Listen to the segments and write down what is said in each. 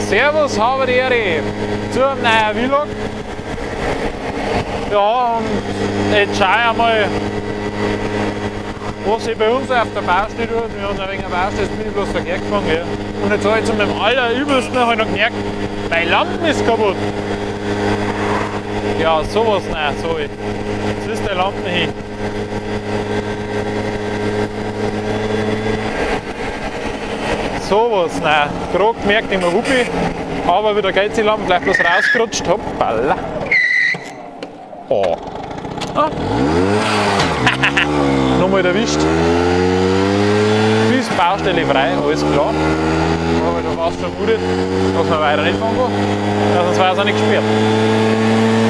Servus, habe die Ehre zu einem neuen Vlog. Ja, und jetzt schaue ich einmal, was ich bei uns auf der Baustelle tut. Wir haben ein wenig Baustelle, jetzt bin ich bloß verkehrt gefahren. Gell. Und jetzt habe ich zu meinem allerübelsten halt noch gemerkt, meine Lampe ist kaputt. Ja, sowas, nein, so. Jetzt ist die Lampe hin. Sowas, nein. Gerade gemerkt, immer Wuppi. Aber wieder geht die Lampe gleich bloß rausgerutscht. Hoppala. Oh. Ah. Nochmal erwischt. Bis Baustelle frei, alles klar. Habe ich da fast vermutet, dass man weiter nicht fahren kann. Ja, sonst wäre es auch nicht gesperrt.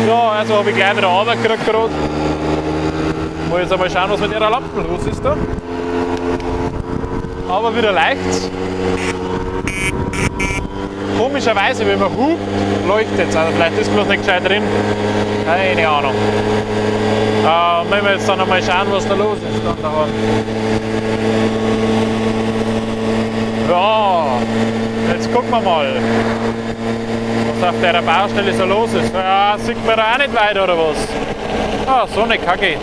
Ja, also habe ich gleich wieder Arbeit gekriegt gerade. Muss jetzt einmal schauen, was mit ihrer Lampe los ist da. Aber wieder leicht. Komischerweise, wenn man hupt, leuchtet es. Also vielleicht ist bloß nicht gescheit drin. Keine Ahnung. Wenn wir jetzt dann einmal schauen, was da los ist. Dann daheim. Ja, jetzt gucken wir mal, was auf der Baustelle so los ist. Ja, sieht man da auch nicht weiter oder was? Ah, so eine Kacke.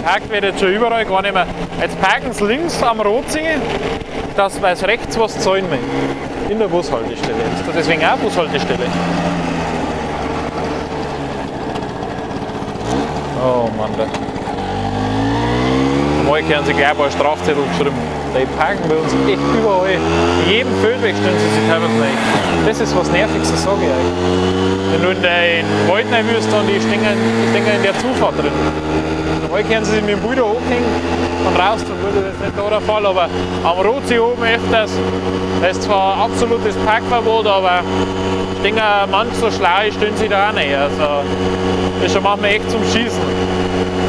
Parkt wird jetzt schon überall gar nicht mehr. Jetzt parken sie links am Rotsee, dass weil sie rechts was zahlen will. In der Bushaltestelle. Jetzt deswegen auch Bushaltestelle. Oh Mann. Normal können sie gleich mal Strafzettel geschrieben. Die parken bei uns echt überall. In jedem Feldweg stellen sie sich teilweise rein. Das ist was Nerviges, sage ich euch. Wenn du in den Wald rein willst, dann die stehen in der Zufahrt drin. Normal können sie sich mit dem Bilder hochhängen und raus, dann würde das nicht da der Fall, aber am Rotsee oben öfters, das ist zwar absolutes Parkverbot, aber stehen manche so schlau, stellen sie da auch nicht. Also, das ist schon manchmal echt zum Schießen.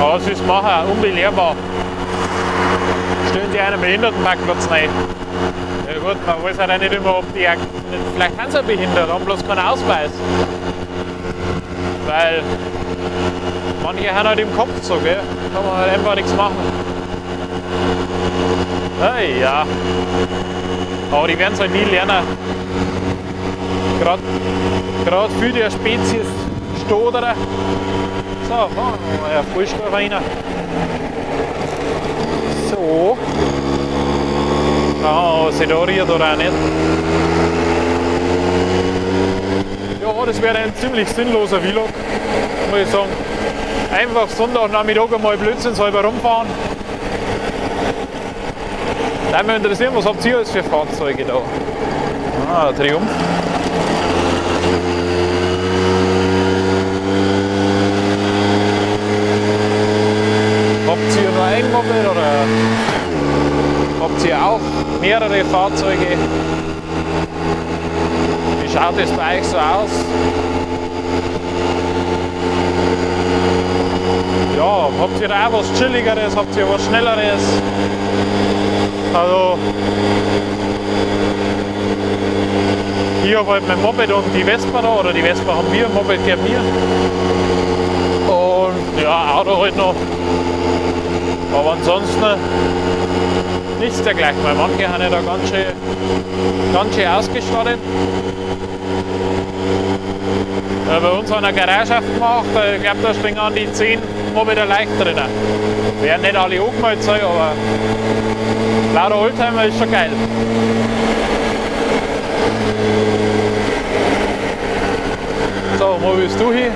Aber es ist nachher unbelehrbar. Stellen sie einen Behindertenparkplatz rein. Ja gut, man weiß halt auch nicht immer, ob die vielleicht sind sie behindert, haben bloß keinen Ausweis. Weil manche haben halt im Kopf so, gell? Kann man halt einfach nichts machen. Ja. Aber die werden es halt nie lernen. Gerade für die Spezies Stoderer. So, fahren wir mal Vollstoff rein. So. Ah, sie da riert oder auch nicht. Ja, das wäre ein ziemlich sinnloser Vlog, muss ich sagen. Einfach Sonntagnachmittag einmal blödsinnshalber rumfahren. Da würde mich interessieren, was habt ihr alles für Fahrzeuge da? Ah, Triumph. Habt ihr nur ein Moped oder habt ihr auch mehrere Fahrzeuge? Wie schaut es bei euch so aus? Ja, habt ihr auch was Chilligeres, habt ihr was Schnelleres? Also, ich habe halt mein Moped und die Vespa da, oder die Vespa haben wir, Moped gehört mir. Und ja, Auto halt noch. Aber ansonsten nichts dergleichen, weil manche haben ja da ganz schön ausgestattet. Bei uns haben wir eine Garage gemacht, ich glaube da stehen an die 10 Moped leicht drin. Werden nicht alle angemeldet sein, aber lauter Oldtimer ist schon geil. So, wo willst du hin?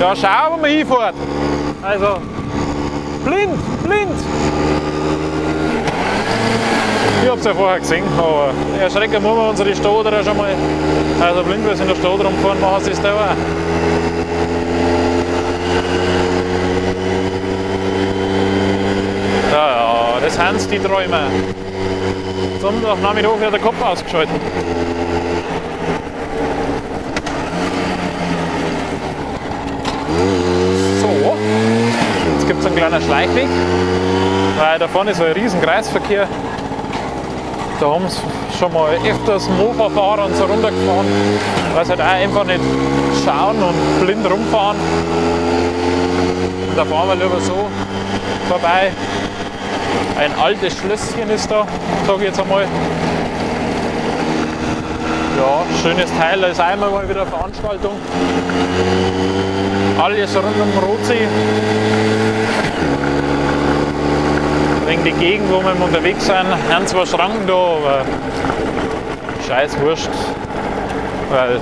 Ja, schau, wo man hinfährt. Also, blind! Ich hab's ja vorher gesehen, aber erschrecken muss man unsere Stoderer schon mal. Also blind, wenn sie in der Stadt rumfahren, machen sie es da auch. Ja, das sind die Träume. Sonntagnachmittag wird der Kopf ausgeschaltet. So, jetzt gibt es einen kleinen Schleichweg, weil da vorne ist so ein riesen Kreisverkehr. Da haben sie schon mal öfters Mofa-Fahrer und so runtergefahren, weil sie halt auch einfach nicht schauen und blind rumfahren. Und da fahren wir lieber so. vorbei. Ein altes Schlösschen ist da, sage ich jetzt einmal. Ja, schönes Teil, da ist einmal mal wieder eine Veranstaltung. Alles rund um den Rotsee. Wegen die Gegend, wo wir unterwegs sind, haben zwar Schranken da, aber scheiß wurscht. Weil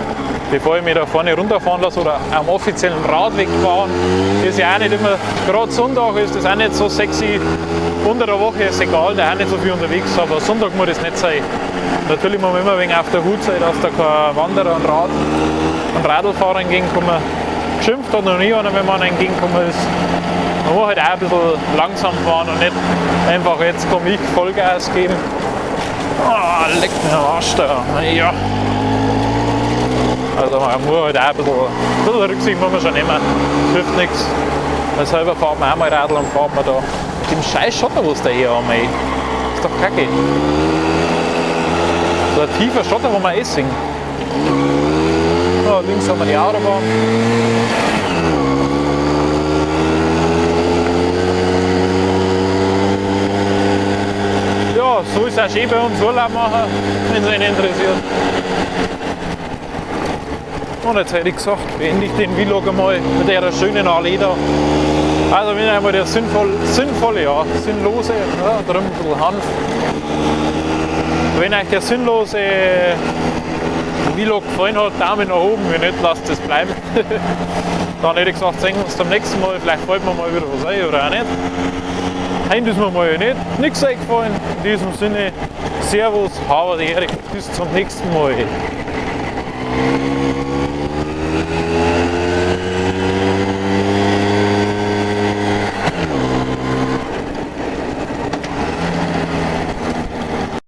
bevor ich mich da vorne runterfahren lasse oder am offiziellen Radweg fahren, ist ja auch nicht immer, gerade Sonntag ist das auch nicht so sexy. Unter der Woche ist egal, da ist auch nicht so viel unterwegs, aber Sonntag muss das nicht sein. Natürlich muss man immer ein wenig auf der Hut sein, dass da kein Wanderer und Radlfahrer entgegenkommen. Geschimpft hat noch nie einer, wenn man entgegenkommen ist. Man muss halt auch ein bisschen langsam fahren und nicht einfach jetzt komme ich Vollgas geben. Oh, leck mir am Arsch da. Ja. Also man muss halt auch ein bisschen Rücksicht muss man schon nehmen. Das hilft nichts. Man selber fährt man auch mal Radl und fährt man da mit dem scheiß Schotter, was der hier haben. Ey. Das ist doch kacke. So ein tiefer Schotter, wo man singen. Ja, links haben wir die Autobahn. Ja, so ist es auch schön bei uns Urlaub machen, wenn es einen interessiert. Und jetzt hätte ich gesagt, beende ich den Vlog einmal mit der schönen Allee da. Also wenn einmal der sinnvolle, ja, sinnlose, ja, drum ein bisschen Hanf. Wenn euch der sinnlose Vlog gefallen hat, Daumen nach oben, wenn nicht, lasst es bleiben. Dann hätte ich gesagt, sehen wir uns beim nächsten Mal, vielleicht fällt mir mal wieder was ein oder auch nicht. Heute ist mir mal nichts eingefallen. In diesem Sinne, Servus, habe die Ehre, bis zum nächsten Mal.